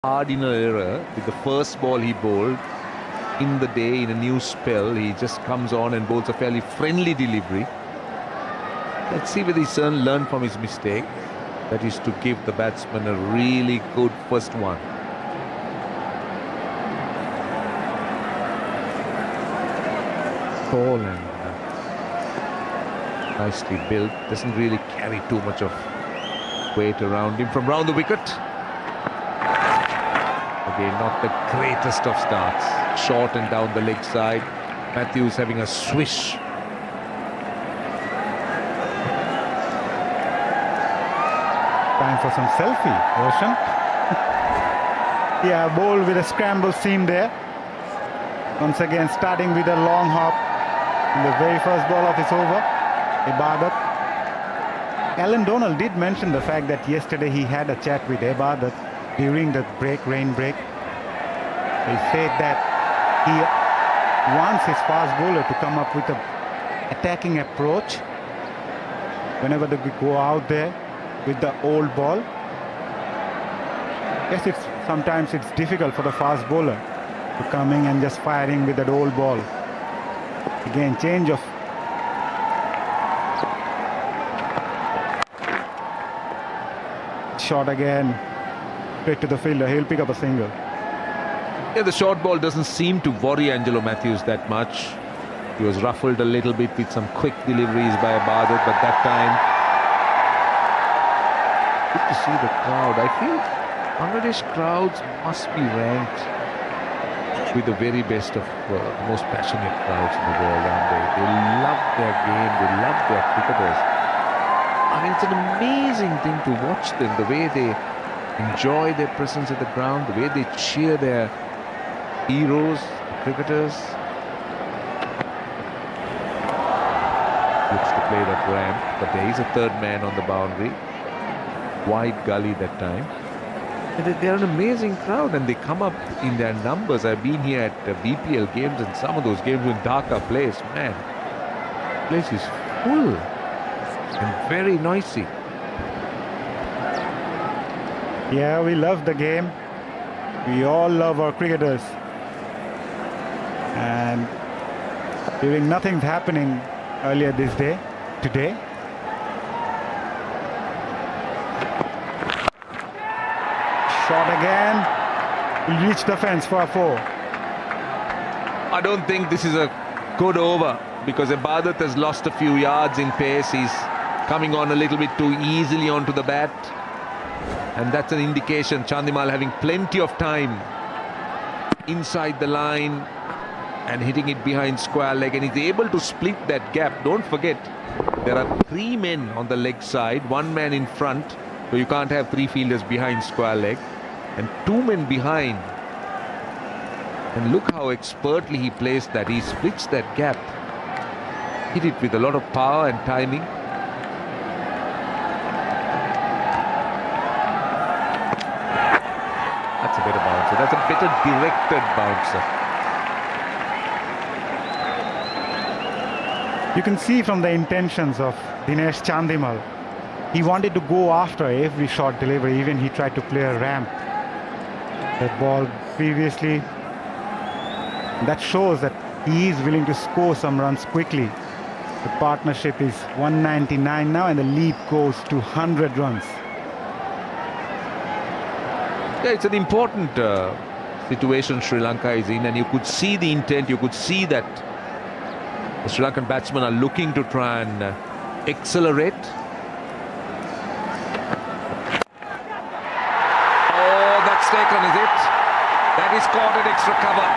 cardinal error with the first ball he bowled in the day in a new spell. He just comes on and bowls a fairly friendly delivery. Let's see whether he's learned from his mistake. That is to give the batsman a really good first one. Tall and nicely built. Doesn't really carry too much of weight around him from round the wicket. Again, not the greatest of starts. Short and down the leg side. Matthews having a swish. Time for some selfie, Roshan. Yeah, bowl with a scramble seam there. Once again, starting with a long hop in the very first ball of his over. Ibadat. Alan Donald did mention the fact that yesterday he had a chat with Ibadat during the rain break. He said that he wants his fast bowler to come up with an attacking approach whenever they go out there with the old ball. Yes, sometimes it's difficult for the fast bowler to come in and just firing with that old ball. Again, change of shot again, straight to the fielder. He'll pick up a single. Yeah, the short ball doesn't seem to worry Angelo Matthews that much. He was ruffled a little bit with some quick deliveries by Ibadat, but that time, good to see the crowd. I feel Bangladesh crowds must be ranked with the very best of the most passionate crowds in the world, aren't they? They love their game, they love their cricketers. I mean, it's an amazing thing to watch them, the way they enjoy their presence at the ground, the way they cheer their heroes, the cricketers. Looks to play that ramp, but there is a third man on the boundary. Wide gully that time. They're an amazing crowd and they come up in their numbers. I've been here at BPL games and some of those games in Dhaka place, man, the place is full and very noisy. Yeah, we love the game. We all love our cricketers. And during nothing's happening earlier today. Shot again. Will reach the fence for a 4. I don't think this is a good over because Ibadat has lost a few yards in pace. He's coming on a little bit too easily onto the bat. And that's an indication Chandimal having plenty of time inside the line and hitting it behind square leg, and he's able to split that gap. Don't forget, there are 3 men on the leg side, 1 man in front, so you can't have 3 fielders behind square leg, and 2 men behind. And look how expertly he placed that. He splits that gap, hit it with a lot of power and timing. That's a better bouncer. That's a better directed bouncer. You can see from the intentions of Dinesh Chandimal. He wanted to go after every short delivery. Even he tried to play a ramp. That ball previously. That shows that he is willing to score some runs quickly. The partnership is 199 now and the lead goes to 100 runs. Yeah, it's an important situation Sri Lanka is in, and you could see the intent. You could see that the Sri Lankan batsmen are looking to try and accelerate. Oh, that's taken, is it? That is caught at extra cover.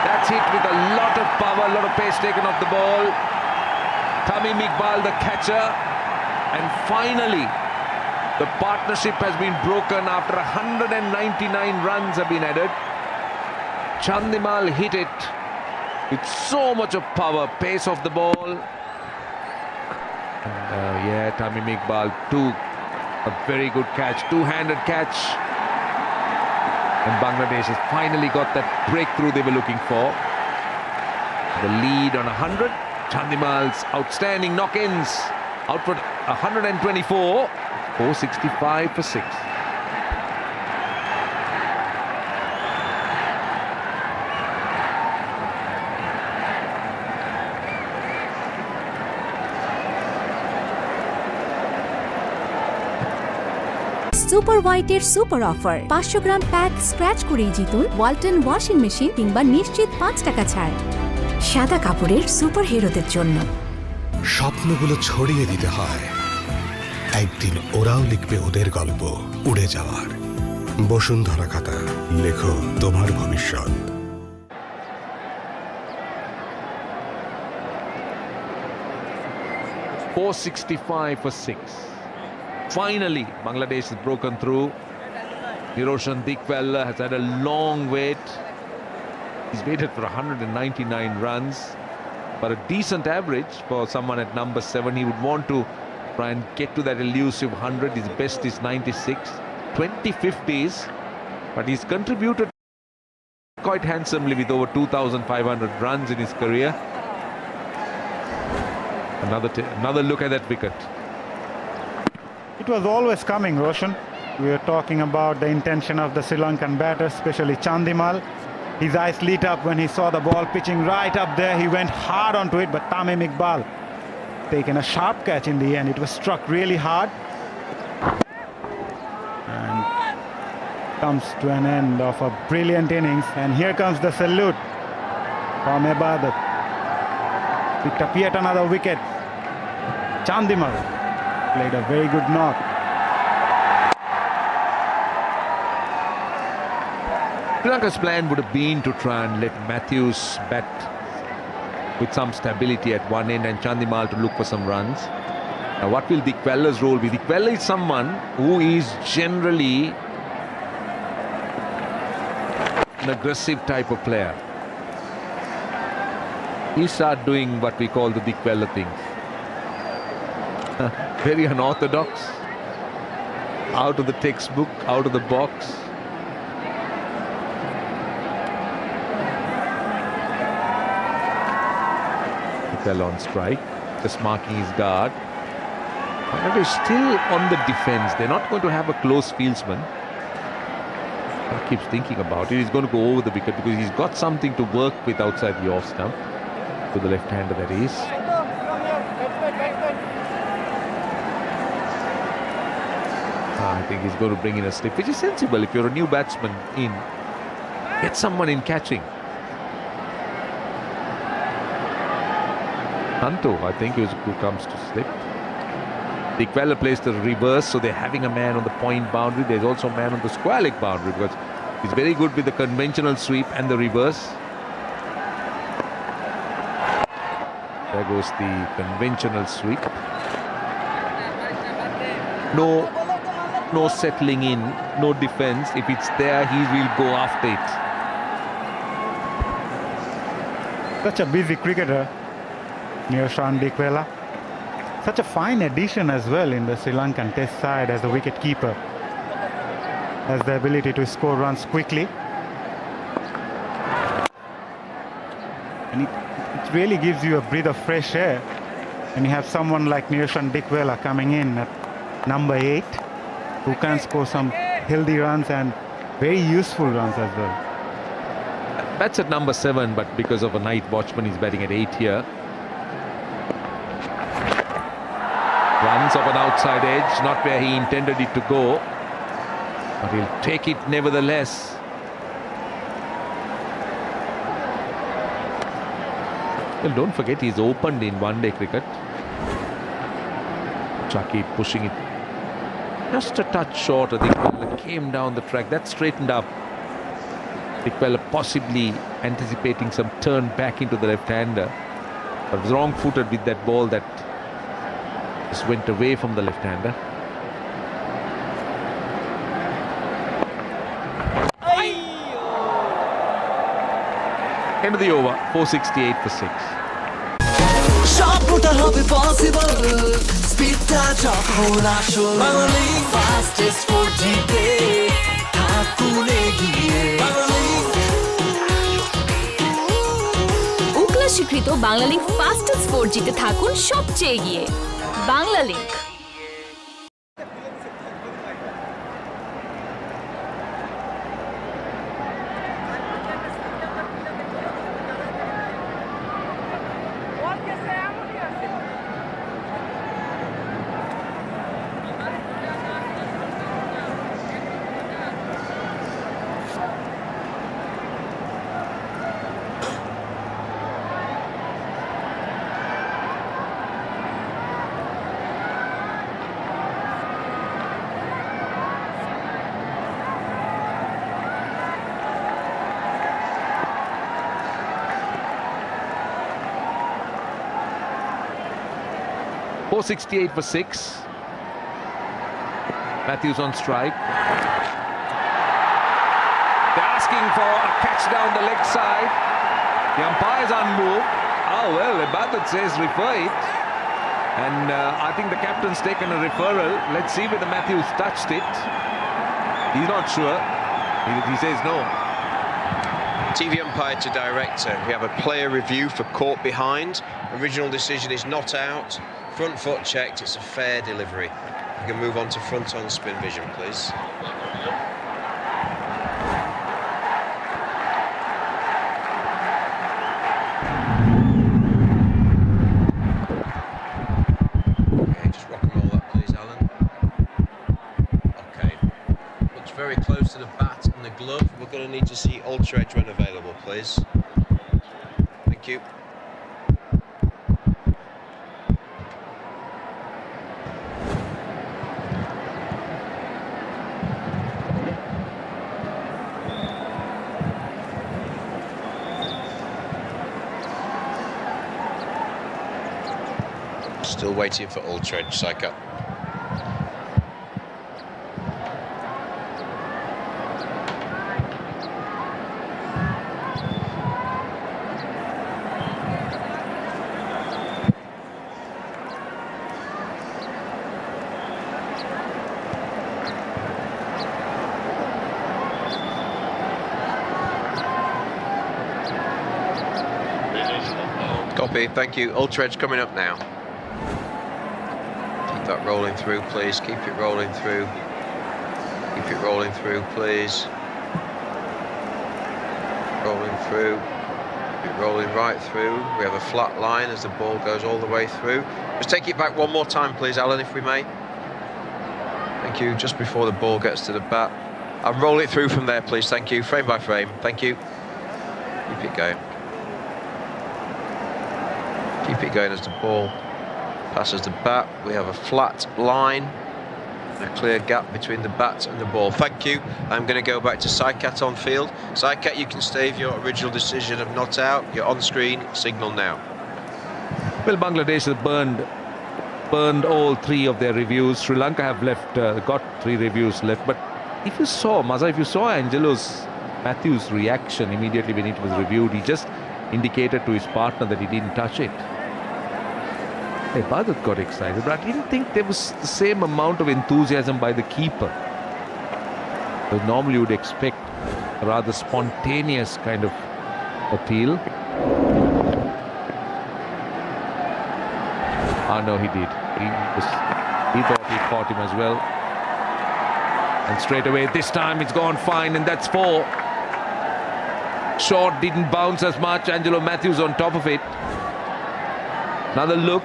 That's hit with a lot of power, a lot of pace taken off the ball. Tamim Iqbal, the catcher. And finally, the partnership has been broken after 199 runs have been added. Chandimal hit it with so much of power, pace of the ball. Yeah, Tamim Iqbal took a very good catch, two-handed catch. And Bangladesh has finally got that breakthrough they were looking for. The lead on 100. Chandimal's outstanding knock-ins. Out for 124. 465 for 6. Super হোয়াইটের super offer 500 গ্রাম pack scratch করেই জিতুন Walton washing machine কিংবা নিশ্চিত 5 টাকা ছাড়। সাদা কাপড়ের super হিরোদের জন্য। স্বপ্নগুলো ছড়িয়ে দিতে হয়, একদিন ওরাও লিখবে ওদের গল্প উড়ে যাওয়ার। বসুন্ধরা খাতা, লেখো তোমার ভবিষ্যৎ। .465 for 6. Finally, Bangladesh has broken through. Niroshan Dikvella has had a long wait. He's waited for 199 runs. But a decent average for someone at number 7. He would want to try and get to that elusive 100. His best is 96. 20 50s. But he's contributed quite handsomely with over 2,500 runs in his career. Another look at that wicket. It was always coming, Roshan. We were talking about the intention of the Sri Lankan batter, especially Chandimal. His eyes lit up when he saw the ball pitching right up there. He went hard onto it, but Tamim Iqbal taken a sharp catch in the end. It was struck really hard. And comes to an end of a brilliant innings. And here comes the salute from Ibadat. Picked up yet another wicket. Chandimal played a very good knock. Sri Lanka's plan would have been to try and let Matthews bat with some stability at one end and Chandimal to look for some runs. Now, what will Dikvella's role be? Dikvella is someone who is generally an aggressive type of player. He'll start doing what we call the Dikvella thing. Very unorthodox, out of the textbook, out of the box. Dikvella on strike, just marking his guard. Bangladesh still on the defense. They're not going to have a close fieldsman. I keep thinking about it. He's going to go over the wicket because he's got something to work with outside the off stump. To the left-hander, that is. I think he's going to bring in a slip, which is sensible if you're a new batsman in. Get someone in catching. Hanto, I think, who comes to slip. Dikvella plays the reverse, so they're having a man on the point boundary. There's also a man on the square leg boundary because he's very good with the conventional sweep and the reverse. There goes the conventional sweep. No settling in, no defense. If it's there, he will go after it. Such a busy cricketer, Niroshan Dikvella. Such a fine addition as well in the Sri Lankan Test side as a wicket keeper. Has the ability to score runs quickly. And it really gives you a breath of fresh air when you have someone like Niroshan Dikvella coming in at number 8 who can score some healthy runs and very useful runs as well. That's at number 7, but because of a night watchman, he's batting at 8 here. Runs off an outside edge, not where he intended it to go, but he'll take it nevertheless. Well, don't forget he's opened in one-day cricket. Chucky pushing it just a touch short. I think it came down the track. That straightened up. Dikvella possibly anticipating some turn back into the left-hander, but was wrong-footed with that ball that just went away from the left-hander. End of the over, 468 for 6. স্বপ্নটা হবে possible স্পিডটা যখন আসল Banglalink fastest 4G তে থাকুন এগিয়ে উকলা স্বীকৃত Banglalink fastest 4G তে থাকুন সবচেয়ে এগিয়ে। Banglalink. 468 for 6. Matthews on strike. They're asking for a catch down the leg side. The umpire's unmoved. Oh well, Ibadat says refer it. And I think the captain's taken a referral. Let's see whether Matthews touched it. He's not sure. He says no. TV umpire to director. We have a player review for caught behind. Original decision is not out. Front foot checked. It's a fair delivery. We can move on to front on spin vision, please. Okay, just rock and roll that, please, Alan. Okay. Looks very close to the bat and the glove. We're going to need to see ultra edge when available, please. Thank you. Still waiting for ultra edge, Saika. Copy, thank you. Ultra edge coming up now. Keep that rolling through, please. Keep it rolling through. Keep it rolling through, please. Rolling through. Keep it rolling right through. We have a flat line as the ball goes all the way through. Just take it back one more time, please, Alan, if we may. Thank you. Just before the ball gets to the bat. And roll it through from there, please. Thank you. Frame by frame. Thank you. Keep it going. Keep it going as the ball passes the bat. We have a flat line, a clear gap between the bat and the ball. Thank you. I'm going to go back to Saikat on field. Saikat, you can stay with your original decision of not out. You're on screen. Signal now. Well, Bangladesh has burned all 3 of their reviews. Sri Lanka have got 3 reviews left. But if you saw, Maza, if you saw Matthews' reaction immediately when it was reviewed, he just indicated to his partner that he didn't touch it. Ibadat got excited, but I didn't think there was the same amount of enthusiasm by the keeper. So normally you would expect a rather spontaneous kind of appeal. Ah, no, he did. He thought he caught him as well. And straight away, this time it's gone fine, and that's 4. Short didn't bounce as much. Angelo Matthews on top of it. Another look.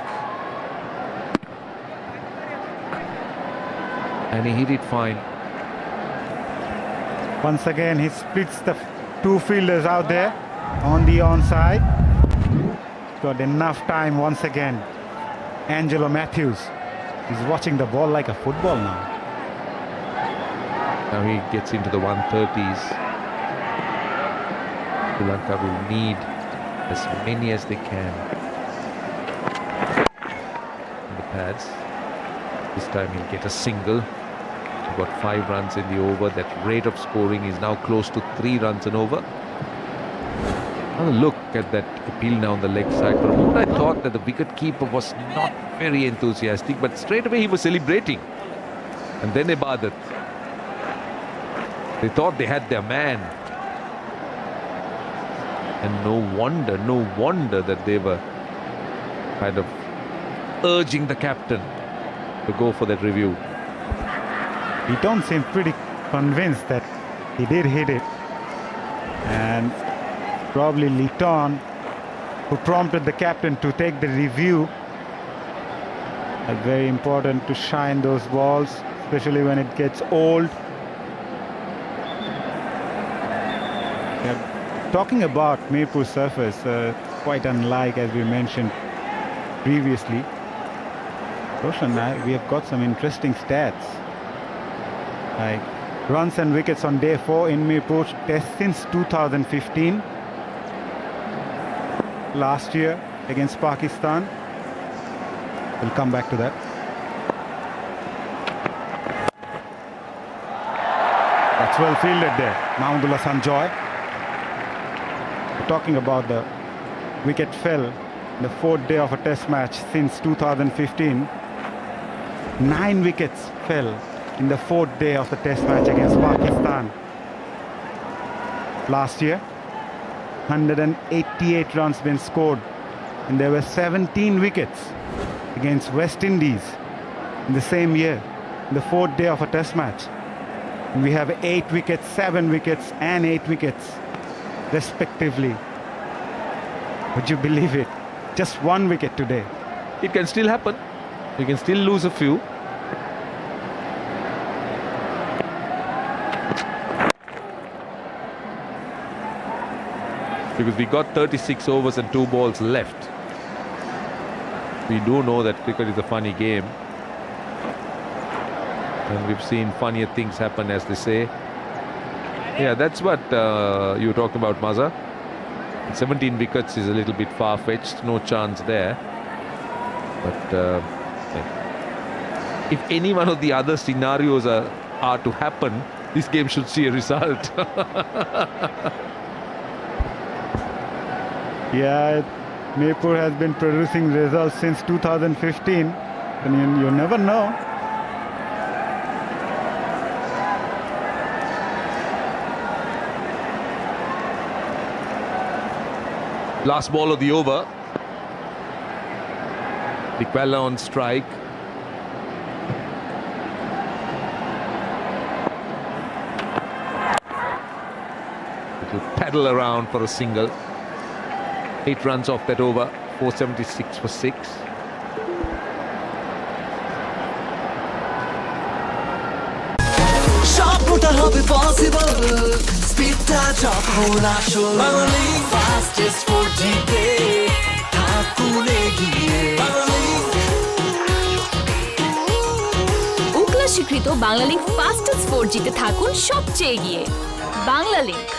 And he hit it fine. Once again, he splits the 2 fielders out there on the onside. Got enough time once again. Angelo Matthews is watching the ball like a football now. Now he gets into the 130s. Sri Lanka will need as many as they can. In the pads. This time he'll get a single. He's got 5 runs in the over. That rate of scoring is now close to 3 runs and over. Have a look at that appeal now on the leg side. For a moment I thought that the wicket keeper was not very enthusiastic, but straight away he was celebrating. And then Ibadat. They thought they had their man. And no wonder that they were kind of urging the captain to go for that review. He don't seem pretty convinced that he did hit it. And probably Liton, who prompted the captain to take the review. Very important to shine those balls, especially when it gets old. Talking about Mirpur surface, quite unlike as we mentioned previously. Roshan, we have got some interesting stats. Like runs and wickets on day 4 in Mirpur test since 2015. Last year against Pakistan. We'll come back to that. That's well fielded there. Mahmudullah Sanjoy. We're talking about the wicket fell the fourth day of a test match since 2015. 9 wickets fell in the fourth day of the test match against Pakistan. Last year, 188 runs been scored, and there were 17 wickets against West Indies in the same year, in the fourth day of a test match. And we have 8 wickets, 7 wickets and 8 wickets respectively. Would you believe it? Just 1 wicket today. It can still happen. You can still lose a few. Because we got 36 overs and 2 balls left. We do know that cricket is a funny game. And we've seen funnier things happen, as they say. Yeah, that's what you were talking about, Maza. 17 wickets is a little bit far-fetched. No chance there. But if any one of the other scenarios are to happen, this game should see a result. Yeah, Maypur has been producing results since 2015, and you never know. Last ball of the over. Dikwella on strike. Little paddle around for a single. 8 runs off that over. 476 for 6. স্বপ্নটা হবে possible স্পিডটা যখন আসল fastest 4G তে থাকুন এগিয়ে উকলা স্বীকৃত Banglalink fastest 4G তে থাকুন সবচেয়ে এগিয়ে। Banglalink.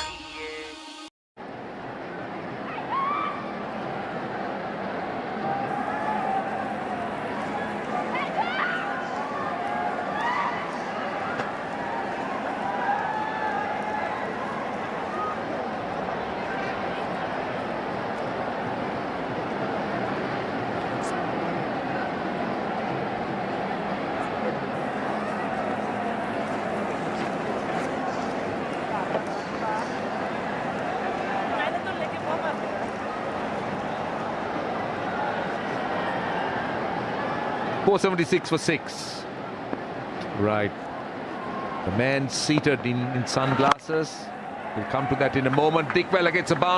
.476 for 6. Right. The man seated in sunglasses. We'll come to that in a moment. Dikwella gets a bounce.